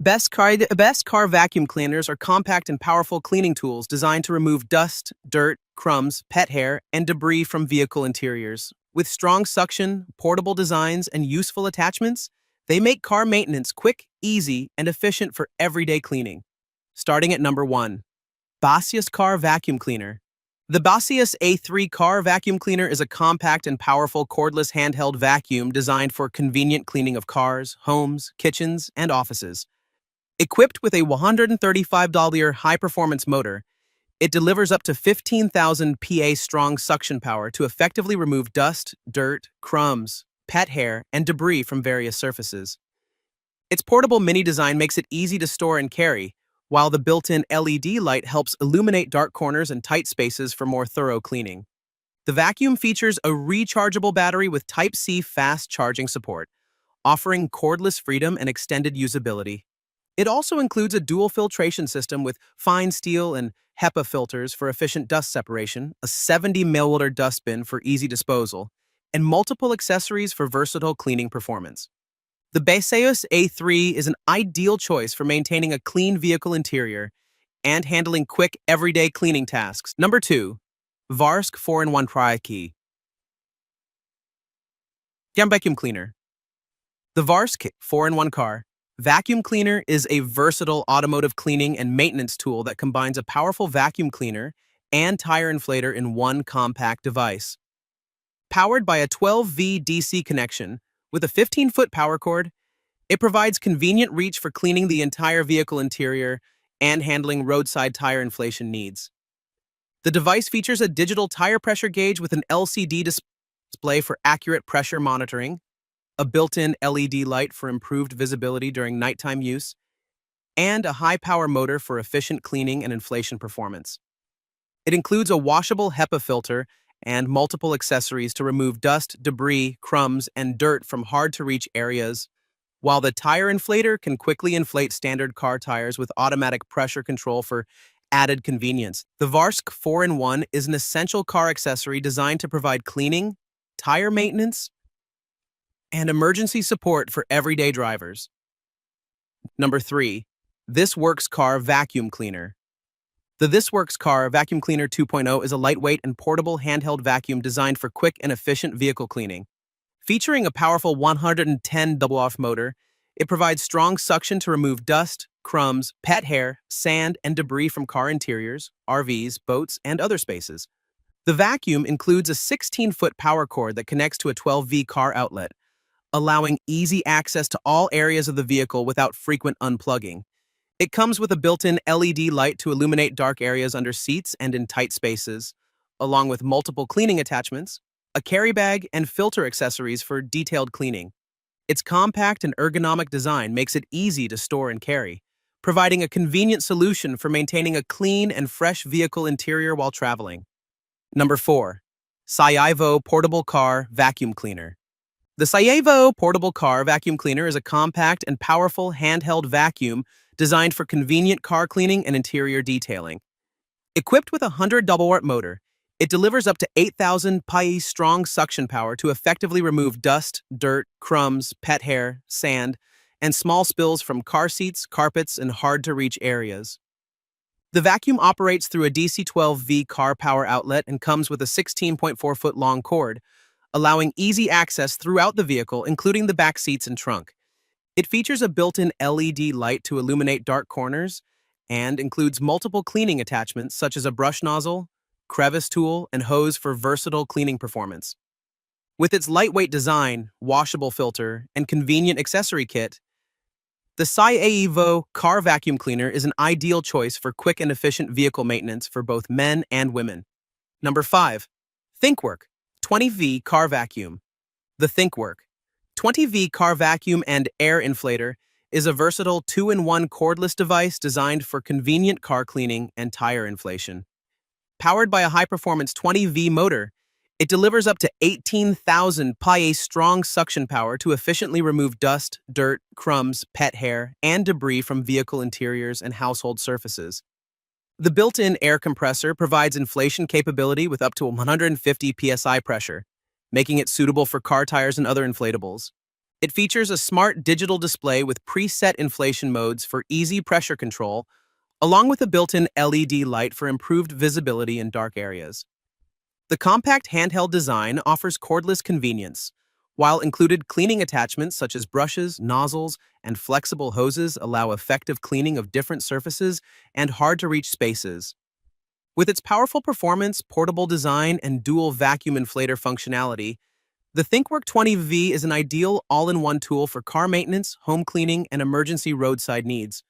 Best car vacuum cleaners are compact and powerful cleaning tools designed to remove dust, dirt, crumbs, pet hair, and debris from vehicle interiors. With strong suction, portable designs, and useful attachments, they make car maintenance quick, easy, and efficient for everyday cleaning. Starting at number 1. Baseus Car Vacuum Cleaner. The Baseus A3 Car Vacuum Cleaner is a compact and powerful cordless handheld vacuum designed for convenient cleaning of cars, homes, kitchens, and offices. Equipped with a $135 high-performance motor, it delivers up to 15,000 PA strong suction power to effectively remove dust, dirt, crumbs, pet hair, and debris from various surfaces. Its portable mini design makes it easy to store and carry, while the built-in LED light helps illuminate dark corners and tight spaces for more thorough cleaning. The vacuum features a rechargeable battery with Type-C fast charging support, offering cordless freedom and extended usability. It also includes a dual filtration system with fine steel and HEPA filters for efficient dust separation, a 70 ml dustbin for easy disposal, and multiple accessories for versatile cleaning performance. The Baseus A3 is an ideal choice for maintaining a clean vehicle interior and handling quick, everyday cleaning tasks. Number 2. VARSK 4-in-1 Tri-Key Vacuum Cleaner. The VARSK 4-in-1 car vacuum cleaner is a versatile automotive cleaning and maintenance tool that combines a powerful vacuum cleaner and tire inflator in one compact device. Powered by a 12V DC connection with a 15-foot power cord, it provides convenient reach for cleaning the entire vehicle interior and handling roadside tire inflation needs. The device features a digital tire pressure gauge with an LCD display for accurate pressure monitoring, a built-in LED light for improved visibility during nighttime use, and a high-power motor for efficient cleaning and inflation performance. It includes a washable HEPA filter and multiple accessories to remove dust, debris, crumbs, and dirt from hard-to-reach areas, while the tire inflator can quickly inflate standard car tires with automatic pressure control for added convenience. The VARSK 4-in-1 is an essential car accessory designed to provide cleaning, tire maintenance, and emergency support for everyday drivers. Number 3. ThisWorx Car Vacuum Cleaner. The ThisWorx Car Vacuum Cleaner 2.0 is a lightweight and portable handheld vacuum designed for quick and efficient vehicle cleaning. Featuring a powerful 110 double-off motor, it provides strong suction to remove dust, crumbs, pet hair, sand, and debris from car interiors, RVs, boats, and other spaces. The vacuum includes a 16-foot power cord that connects to a 12V car outlet, allowing easy access to all areas of the vehicle without frequent unplugging. It comes with a built-in LED light to illuminate dark areas under seats and in tight spaces, along with multiple cleaning attachments, a carry bag, and filter accessories for detailed cleaning. Its compact and ergonomic design makes it easy to store and carry, providing a convenient solution for maintaining a clean and fresh vehicle interior while traveling. Number 4. SYAYVO Portable Car Vacuum Cleaner. The SYAYVO Portable Car Vacuum Cleaner is a compact and powerful handheld vacuum designed for convenient car cleaning and interior detailing. Equipped with a 100 double-watt motor, it delivers up to 8,000 PA strong suction power to effectively remove dust, dirt, crumbs, pet hair, sand, and small spills from car seats, carpets, and hard-to-reach areas. The vacuum operates through a DC 12V car power outlet and comes with a 16.4-foot long cord, allowing easy access throughout the vehicle, including the back seats and trunk. It features a built-in LED light to illuminate dark corners and includes multiple cleaning attachments such as a brush nozzle, crevice tool, and hose for versatile cleaning performance. With its lightweight design, washable filter, and convenient accessory kit, the SYAYVO Car Vacuum Cleaner is an ideal choice for quick and efficient vehicle maintenance for both men and women. Number 5. THINKWORK 20V Car Vacuum. The THINKWORK 20V Car Vacuum and Air Inflator is a versatile 2-in-1 cordless device designed for convenient car cleaning and tire inflation. Powered by a high-performance 20V motor, it delivers up to 18,000 PA strong suction power to efficiently remove dust, dirt, crumbs, pet hair, and debris from vehicle interiors and household surfaces. The built-in air compressor provides inflation capability with up to 150 psi pressure, making it suitable for car tires and other inflatables. It features a smart digital display with preset inflation modes for easy pressure control, along with a built-in LED light for improved visibility in dark areas. The compact handheld design offers cordless convenience, while included cleaning attachments such as brushes, nozzles, and flexible hoses allow effective cleaning of different surfaces and hard-to-reach spaces. With its powerful performance, portable design, and dual vacuum inflator functionality, the THINKWORK 20V is an ideal all-in-one tool for car maintenance, home cleaning, and emergency roadside needs.